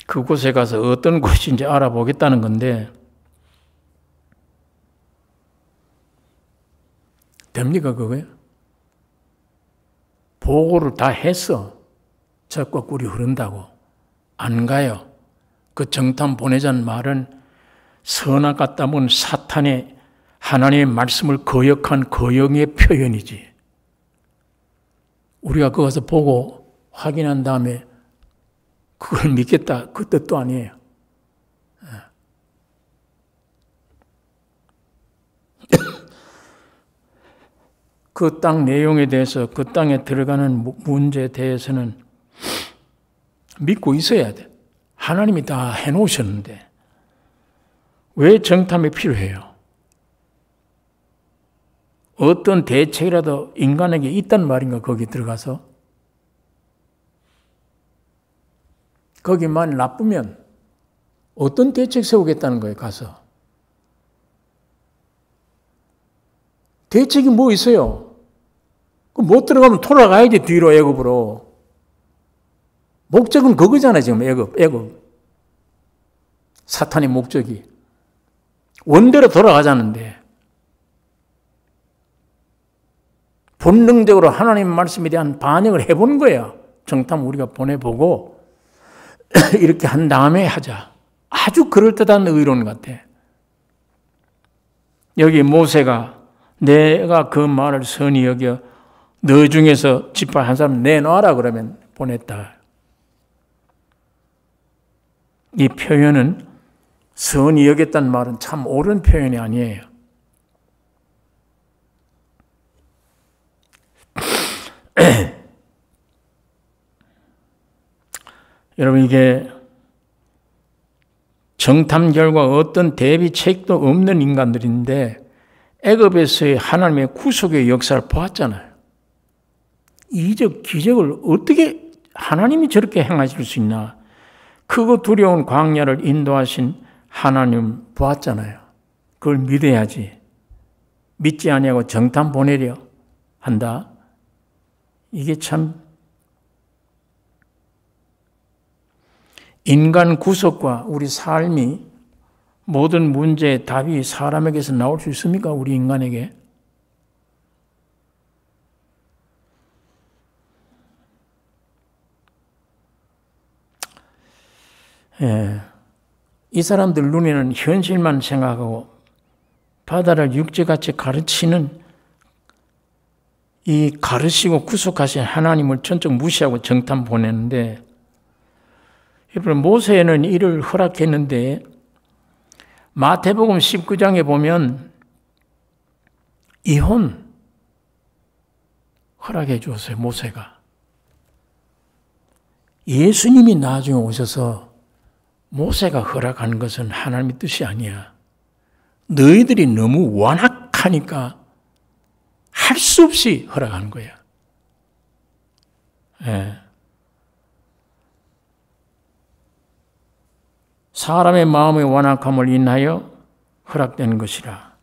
그곳에 가서 어떤 곳인지 알아보겠다는 건데 됩니까 그거요? 보고를 다 했어. 젖과 꿀이 흐른다고. 안 가요. 그 정탐 보내자는 말은 선악 같다면 사탄의 하나님의 말씀을 거역한 거역의 표현이지. 우리가 그것을 보고 확인한 다음에 그걸 믿겠다 그 뜻도 아니에요. 그 땅 내용에 대해서, 그 땅에 들어가는 문제에 대해서는 믿고 있어야 돼. 하나님이 다 해놓으셨는데 왜 정탐이 필요해요? 어떤 대책이라도 인간에게 있단 말인가, 거기 들어가서? 거기만 나쁘면 어떤 대책 세우겠다는 거예요, 가서? 대책이 뭐 있어요? 못 들어가면 돌아가야지, 뒤로 애굽으로. 목적은 그거잖아요, 지금 애굽. 사탄의 목적이. 원대로 돌아가자는데. 본능적으로 하나님 말씀에 대한 반영을 해보는 거야. 정탐 우리가 보내보고 이렇게 한 다음에 하자. 아주 그럴듯한 의론 같아. 여기 모세가 내가 그 말을 선히 여겨 너 중에서 지파 한 사람 내놔라 그러면 보냈다. 이 표현은 선히 여겼다는 말은 참 옳은 표현이 아니에요. 여러분, 이게 정탐 결과 어떤 대비책도 없는 인간들인데 애굽에서의 하나님의 구속의 역사를 보았잖아요. 이적 기적을 어떻게 하나님이 저렇게 행하실 수 있나? 크고 두려운 광야를 인도하신 하나님 보았잖아요. 그걸 믿어야지. 믿지 아니하고 정탐 보내려 한다. 이게 참 인간 구속과 우리 삶이 모든 문제의 답이 사람에게서 나올 수 있습니까? 우리 인간에게? 예. 이 사람들 눈에는 현실만 생각하고 바다를 육지같이 가르치는 이 가르치고 구속하신 하나님을 전적 무시하고 정탐 보내는데, 모세는 이를 허락했는데 마태복음 19장에 보면 이혼 허락해 주었어요. 모세가. 예수님이 나중에 오셔서 모세가 허락한 것은 하나님의 뜻이 아니야. 너희들이 너무 완악하니까 할 수 없이 허락하는 거야. 예. 사람의 마음의 완악함을 인하여 허락된 것이라.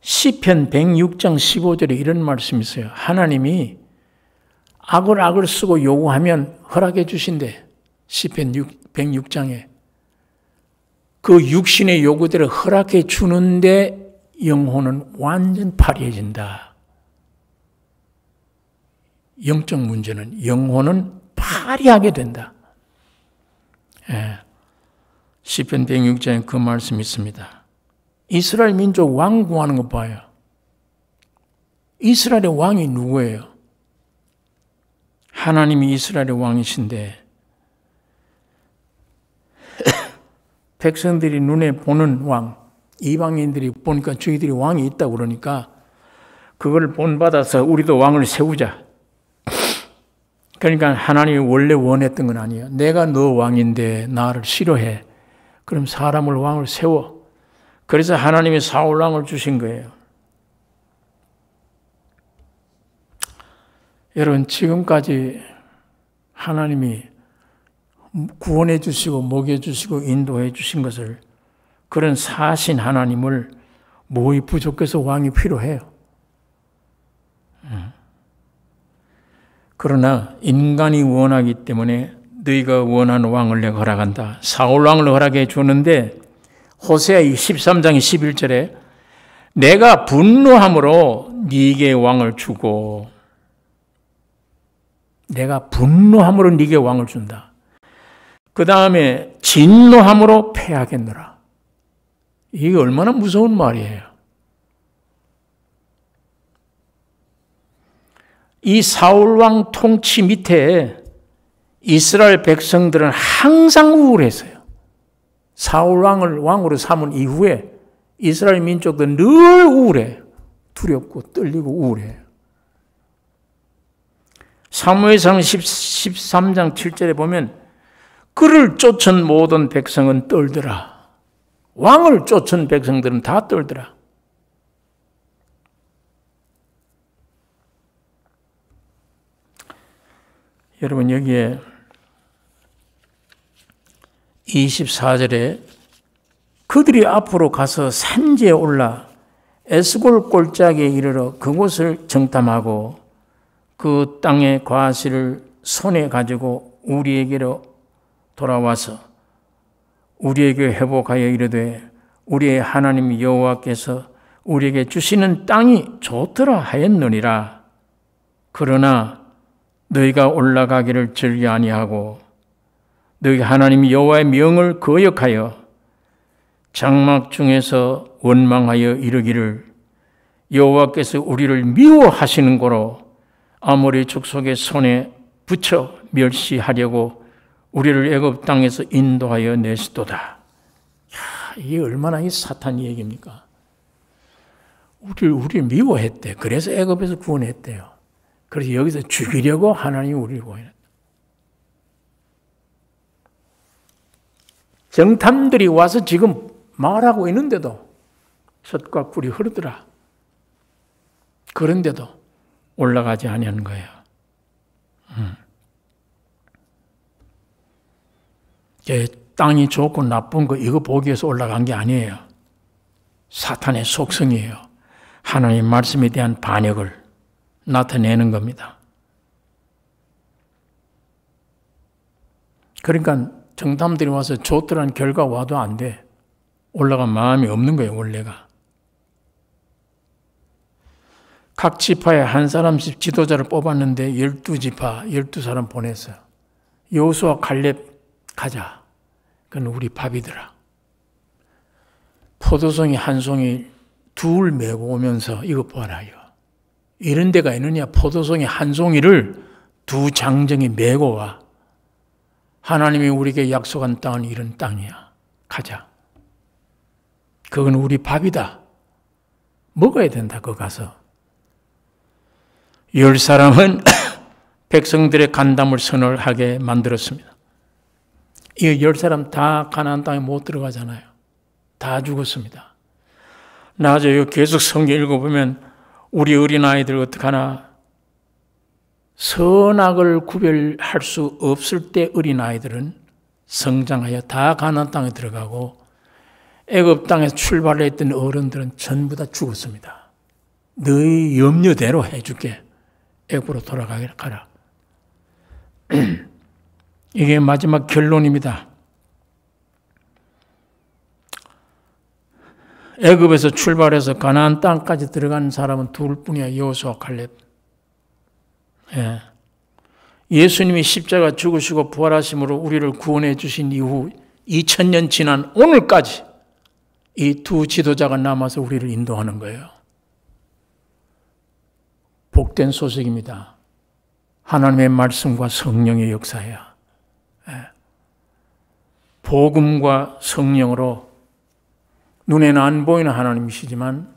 시편 106장 15절에 이런 말씀이 있어요. 하나님이 악을 쓰고 요구하면 허락해 주신대. 시편 106장에. 그 육신의 요구대로 허락해 주는데 영혼은 완전 파리해진다. 영적 문제는 영혼은 파리하게 된다. 예. 시편 106장에 그 말씀이 있습니다. 이스라엘 민족 왕 구하는 거 봐요. 이스라엘의 왕이 누구예요? 하나님이 이스라엘의 왕이신데 백성들이 눈에 보는 왕, 이방인들이 보니까 저희들이 왕이 있다고 그러니까 그걸 본받아서 우리도 왕을 세우자. 그러니까 하나님이 원래 원했던 건 아니에요. 내가 너 왕인데 나를 싫어해. 그럼 사람을 왕을 세워. 그래서 하나님이 사울 왕을 주신 거예요. 여러분, 지금까지 하나님이 구원해 주시고 먹여 주시고 인도해 주신 것을, 그런 사신 하나님을 뭐이 부족해서 왕이 필요해요. 그러나 인간이 원하기 때문에 너희가 원하는 왕을 내가 허락한다. 사울 왕을 허락해 주는데 호세아 13장 11절에 내가 분노함으로 네게 왕을 주고, 내가 분노함으로 네게 왕을 준다. 그 다음에 진노함으로 패하겠노라. 이게 얼마나 무서운 말이에요. 이 사울왕 통치 밑에 이스라엘 백성들은 항상 우울했어요. 사울왕을 왕으로 삼은 이후에 이스라엘 민족도 늘 우울해. 두렵고 떨리고 우울해요. 사무엘상 13장 7절에 보면 그를 쫓은 모든 백성은 떨더라. 왕을 쫓은 백성들은 다 떨더라. 여러분 여기에 24절에 그들이 앞으로 가서 산지에 올라 에스골 골짜기에 이르러 그곳을 정탐하고 그 땅의 과실을 손에 가지고 우리에게로 돌아와서 우리에게 회복하여 이르되 우리의 하나님 여호와께서 우리에게 주시는 땅이 좋더라 하였느니라. 그러나 너희가 올라가기를 즐겨 아니하고 너희 하나님 여호와의 명을 거역하여 장막 중에서 원망하여 이르기를 여호와께서 우리를 미워하시는 고로 아모리 족속의 손에 붙여 멸시하려고 우리를 애굽 땅에서 인도하여 내시도다. 이게 얼마나 이 사탄 얘기입니까? 우리를 미워했대. 그래서 애굽에서 구원했대요. 그래서 여기서 죽이려고 하나님이 우리를 구원했다. 정탐들이 와서 지금 말하고 있는데도 젖과 꿀이 흐르더라. 그런데도 올라가지 아니하는 거예요. 땅이 좋고 나쁜 거 이거 보기 위해서 올라간 게 아니에요. 사탄의 속성이에요. 하나님 말씀에 대한 반역을 나타내는 겁니다. 그러니까 정탐들이 와서 좋더라는 결과 와도 안 돼. 올라간 마음이 없는 거예요, 원래가. 각 지파에 한 사람씩 지도자를 뽑았는데 12지파, 12사람 보냈어요. 여호수아 갈렙 가자. 그건 우리 밥이더라. 포도송이 한 송이 둘 메고 오면서 이거 봐라. 이런 데가 있느냐. 포도송이 한 송이를 두 장정이 메고 와. 하나님이 우리에게 약속한 땅은 이런 땅이야. 가자. 그건 우리 밥이다. 먹어야 된다. 거기 가서. 10사람은 백성들의 간담을 선언하게 만들었습니다. 이 10사람 다 가나안 땅에 못 들어가잖아요. 다 죽었습니다. 나중에 계속 성경 읽어보면 우리 어린아이들 어떡하나. 선악을 구별할 수 없을 때 어린아이들은 성장하여 다 가나안 땅에 들어가고 애굽 땅에서 출발했던 어른들은 전부 다 죽었습니다. 너희 염려대로 해줄게. 애굽으로 돌아가라. 이게 마지막 결론입니다. 애굽에서 출발해서 가나안 땅까지 들어간 사람은 둘뿐이야. 여호수아 갈렙. 예수님이 십자가 죽으시고 부활하심으로 우리를 구원해 주신 이후 2000년 지난 오늘까지 이 두 지도자가 남아서 우리를 인도하는 거예요. 복된 소식입니다. 하나님의 말씀과 성령의 역사야. 복음과 성령으로 눈에는 안 보이는 하나님이시지만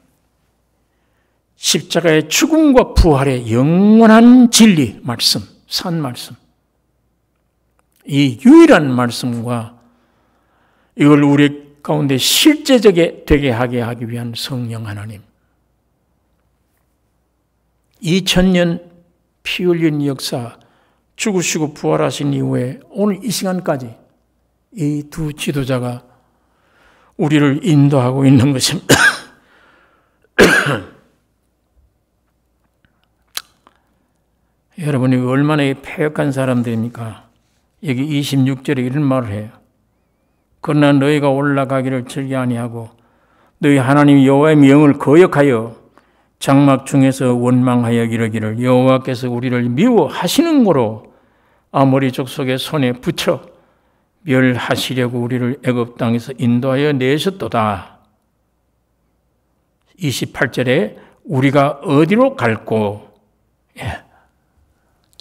십자가의 죽음과 부활의 영원한 진리 말씀, 산 말씀, 이 유일한 말씀과 이걸 우리 가운데 실제적에 되게 하기 위한 성령 하나님, 2000년 피 흘린 역사, 죽으시고 부활하신 이후에 오늘 이 시간까지 이 두 지도자가 우리를 인도하고 있는 것입니다. 여러분이 얼마나 패역한 사람들입니까? 여기 26절에 이런 말을 해요. 그러나 너희가 올라가기를 즐겨 아니하고 너희 하나님 여호와의 명을 거역하여 장막 중에서 원망하여 이르기를 여호와께서 우리를 미워하시는 고로 아모리 족속의 손에 붙여 멸하시려고 우리를 애굽 땅에서 인도하여 내셨도다. 28절에 우리가 어디로 갈꼬?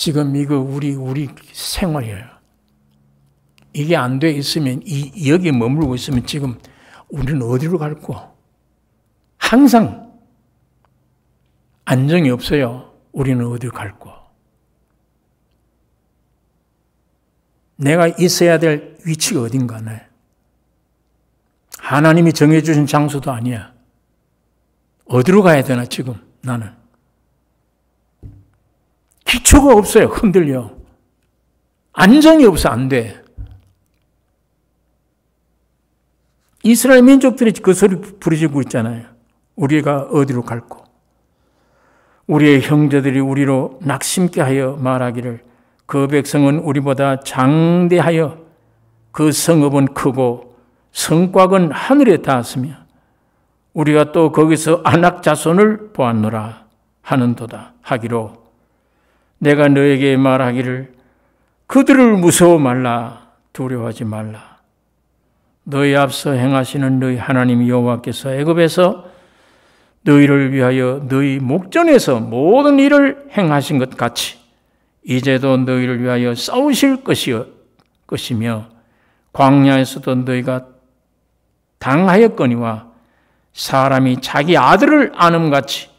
지금 이거 우리 생활이에요. 이게 안 돼 있으면, 여기에 머물고 있으면 지금 우리는 어디로 갈고? 항상 안정이 없어요. 우리는 어디로 갈고? 내가 있어야 될 위치가 어딘가, 네. 하나님이 정해주신 장소도 아니야. 어디로 가야 되나, 지금 나는? 기초가 없어요. 흔들려. 안정이 없어. 안 돼. 이스라엘 민족들이 그 소리 부르짖고 있잖아요. 우리가 어디로 갈고? 우리의 형제들이 우리로 낙심케 하여 말하기를 그 백성은 우리보다 장대하여 그 성읍은 크고 성곽은 하늘에 닿았으며 우리가 또 거기서 아낙 자손을 보았노라 하는도다 하기로 내가 너에게 말하기를 그들을 무서워 말라 두려워하지 말라. 너희 앞서 행하시는 너희 하나님 여호와께서 애굽에서 너희를 위하여 너희 목전에서 모든 일을 행하신 것 같이 이제도 너희를 위하여 싸우실 것이며 광야에서도 너희가 당하였거니와 사람이 자기 아들을 아는같이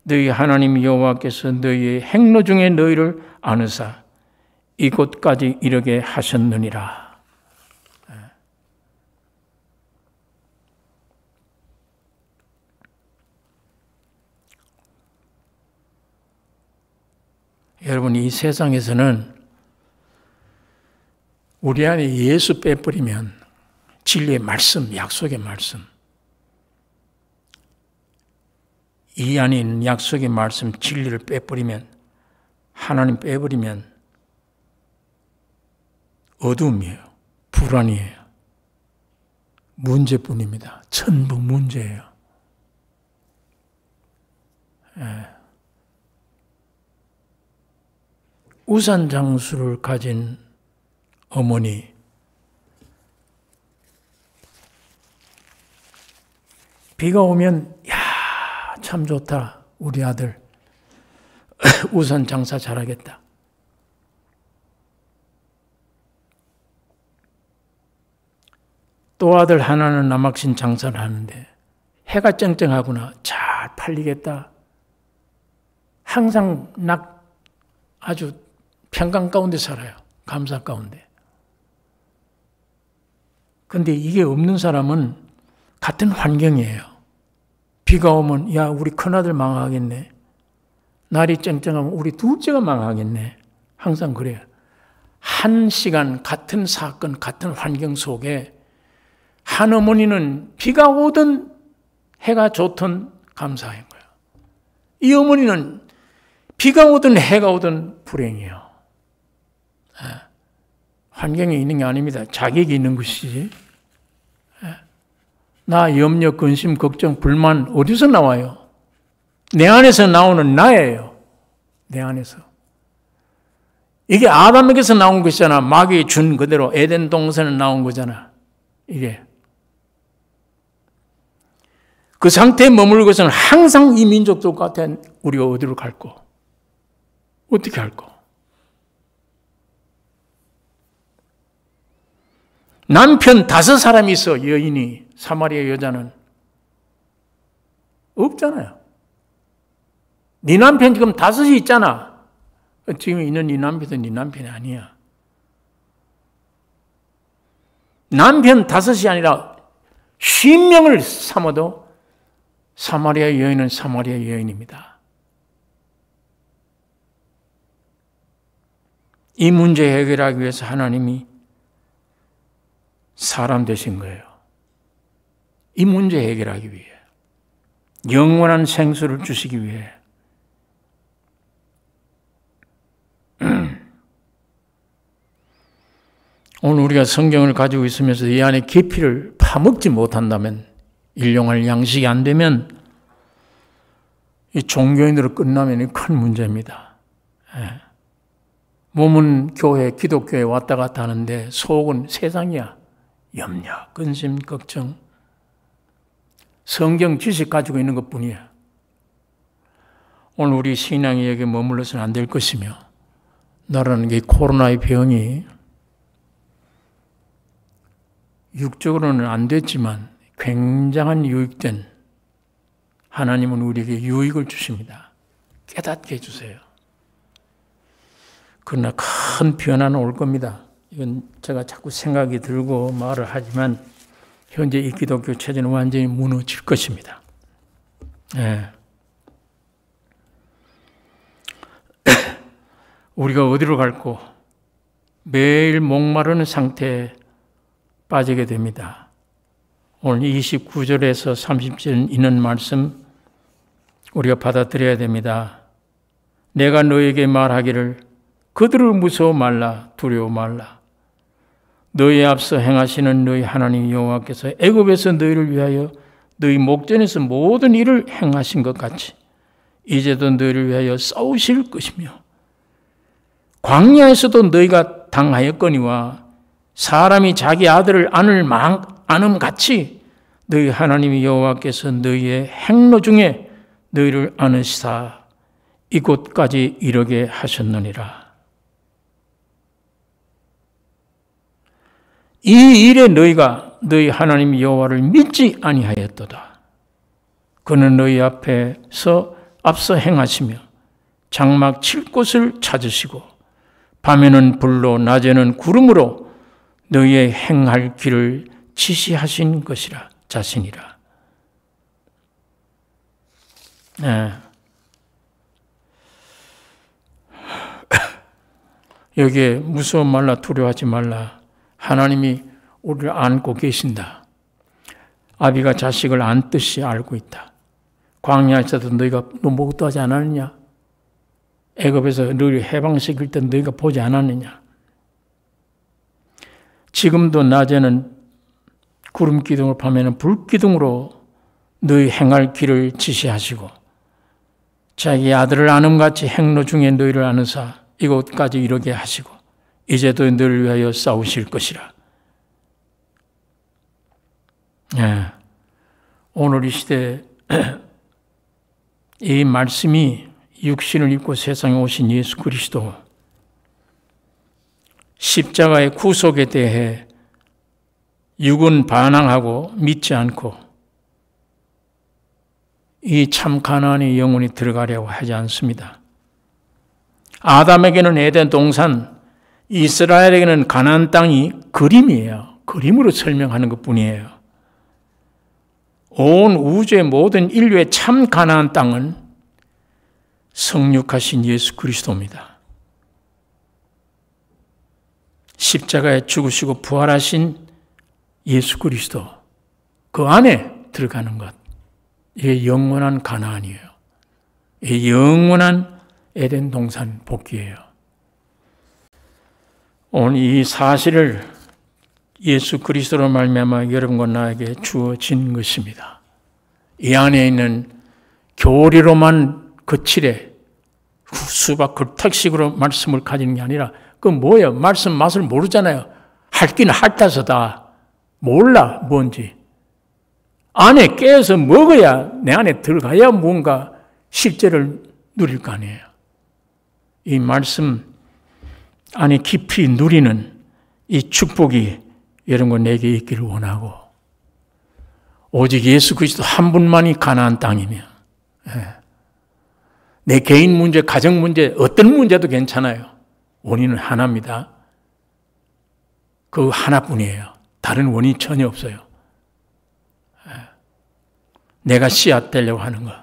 너희 하나님 여호와께서 너희의 행로 중에 너희를 아느사 이곳까지 이르게 하셨느니라. 여러분, 이 세상에서는 우리 안에 예수 빼버리면 진리의 말씀, 약속의 말씀, 이 안에 있는 약속의 말씀, 진리를 빼버리면, 하나님 빼버리면 어둠이에요. 불안이에요. 문제뿐입니다. 전부 문제예요. 우산 장수를 가진 어머니, 비가 오면 야, 참 좋다. 우리 아들 우산 장사 잘하겠다. 또 아들 하나는 남학신 장사를 하는데 해가 쨍쨍하구나. 잘 팔리겠다. 항상 아주 평강 가운데 살아요. 감사 가운데. 근데 이게 없는 사람은 같은 환경이에요. 비가 오면 야, 우리 큰아들 망하겠네. 날이 쨍쨍하면 우리 둘째가 망하겠네. 항상 그래요. 한 시간 같은 사건, 같은 환경 속에 한 어머니는 비가 오든 해가 좋든 감사한 거예요. 이 어머니는 비가 오든 해가 오든 불행이에요. 환경이 있는 게 아닙니다. 자격이 있는 것이지. 나 염려, 근심, 걱정, 불만 어디서 나와요? 내 안에서 나오는 나예요. 내 안에서. 이게 아담에게서 나온 것이잖아. 마귀 준 그대로 에덴 동산에 나온 거잖아. 이게. 그 상태에 머물고 있으면 항상 이 민족들 같은 우리가 어디로 갈고? 어떻게 할고? 남편 5사람이 있어, 여인이. 사마리아 여자는. 없잖아요. 네 남편 지금 5이 있잖아. 지금 있는 네 남편도 네 남편이 아니야. 남편 5이 아니라 50명을 삼아도 사마리아 여인은 사마리아 여인입니다. 이 문제 해결하기 위해서 하나님이 사람 되신 거예요. 이 문제 해결하기 위해. 영원한 생수를 주시기 위해. 오늘 우리가 성경을 가지고 있으면서 이 안에 깊이를 파먹지 못한다면, 일용할 양식이 안 되면 이 종교인으로 끝나면 큰 문제입니다. 몸은 교회, 기독교에 왔다 갔다 하는데 속은 세상이야. 염려, 근심, 걱정, 성경 지식 가지고 있는 것뿐이야. 오늘 우리 신앙이 여기 머물러서는 안 될 것이며 나라는 게 코로나의 병이 육적으로는 안 됐지만 굉장한 유익된, 하나님은 우리에게 유익을 주십니다. 깨닫게 해주세요. 그러나 큰 변화는 올 겁니다. 이건 제가 자꾸 생각이 들고 말을 하지만 현재 이 기독교 체제는 완전히 무너질 것입니다. 네. 우리가 어디로 갈고 매일 목마르는 상태에 빠지게 됩니다. 오늘 29절에서 30절 있는 말씀 우리가 받아들여야 됩니다. 내가 너에게 말하기를 그들을 무서워 말라, 두려워 말라. 너희 앞서 행하시는 너희 하나님 여호와께서 애굽에서 너희를 위하여 너희 목전에서 모든 일을 행하신 것 같이 이제도 너희를 위하여 싸우실 것이며 광야에서도 너희가 당하였거니와 사람이 자기 아들을 안음 같이 너희 하나님 여호와께서 너희의 행로 중에 너희를 안으시사 이곳까지 이르게 하셨느니라. 이 일에 너희가 너희 하나님 여호와를 믿지 아니하였도다. 그는 너희 앞에서 앞서 행하시며 장막 칠 곳을 찾으시고 밤에는 불로 낮에는 구름으로 너희의 행할 길을 지시하신 것이라 자신이라. 네. 여기에 무서워 말라, 두려워하지 말라. 하나님이 우리를 안고 계신다. 아비가 자식을 안듯이 알고 있다. 광야에서도 너희가 아무것도 하지 않았느냐? 애굽에서 너희를 해방시킬 때 너희가 보지 않았느냐? 지금도 낮에는 구름 기둥을, 밤에는 불 기둥으로 너희 행할 길을 지시하시고 자기 아들을 안음같이 행로 중에 너희를 안으사 이곳까지 이르게 하시고 이제도 너희를 위하여 싸우실 것이라. 네. 오늘 이 시대에 이 말씀이 육신을 입고 세상에 오신 예수 그리스도 십자가의 구속에 대해 육은 반항하고 믿지 않고 이 참 가나안의 영혼이 들어가려고 하지 않습니다. 아담에게는 에덴 동산, 이스라엘에게는 가나안 땅이 그림이에요. 그림으로 설명하는 것뿐이에요. 온 우주의 모든 인류의 참 가나안 땅은 성육하신 예수 그리스도입니다. 십자가에 죽으시고 부활하신 예수 그리스도, 그 안에 들어가는 것, 이게 영원한 가나안이에요. 이게 영원한 에덴 동산 복귀예요. 오늘 이 사실을 예수 그리스도로 말미암아 여러분과 나에게 주어진 것입니다. 이 안에 있는 교리로만 거칠에 수박 글택식으로 말씀을 가지는 게 아니라 그건 뭐예요? 말씀 맛을 모르잖아요. 핥기는 핥아서 다 몰라 뭔지. 안에 깨서 먹어야, 내 안에 들어가야 뭔가 실제를 누릴 거 아니에요. 이 말씀 안에 깊이 누리는 이 축복이 여러분과 내게 있기를 원하고, 오직 예수 그리스도 한 분만이 가나안 땅이며, 내 개인 문제, 가정 문제, 어떤 문제도 괜찮아요. 원인은 하나입니다. 그 하나뿐이에요. 다른 원인이 전혀 없어요. 내가 씨앗 되려고 하는 것,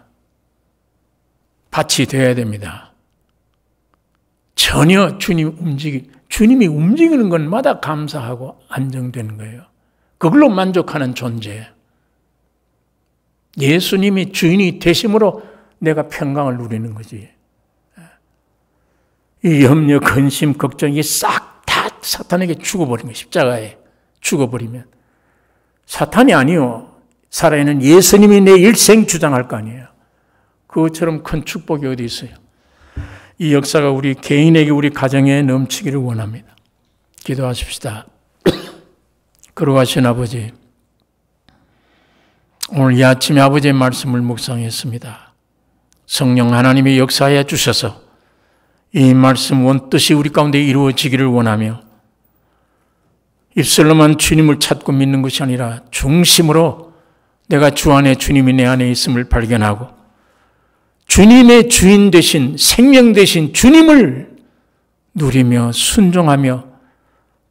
밭이 되어야 됩니다. 전혀 주님이 움직이는 것마다 감사하고 안정되는 거예요. 그걸로 만족하는 존재. 예수님이 주인이 되심으로 내가 평강을 누리는 거지. 이 염려, 근심, 걱정이 싹 다 사탄에게 죽어버린 거예요. 십자가에 죽어버리면. 사탄이 아니요. 살아있는 예수님이 내 일생 주장할 거 아니에요. 그것처럼 큰 축복이 어디 있어요. 이 역사가 우리 개인에게, 우리 가정에 넘치기를 원합니다. 기도하십시다. 거룩하신 아버지, 오늘 이 아침에 아버지의 말씀을 묵상했습니다. 성령 하나님이 역사해 주셔서 이 말씀 원뜻이 우리 가운데 이루어지기를 원하며 입술로만 주님을 찾고 믿는 것이 아니라 중심으로 내가 주 안에 주님이 내 안에 있음을 발견하고 주님의 주인 되신 생명 되신 주님을 누리며 순종하며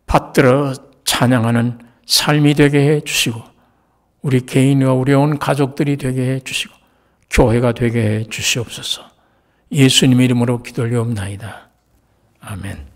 받들어 찬양하는 삶이 되게 해 주시고 우리 개인과 우리 온 가족들이 되게 해 주시고 교회가 되게 해 주시옵소서. 예수님의 이름으로 기도 올려옵나이다. 아멘.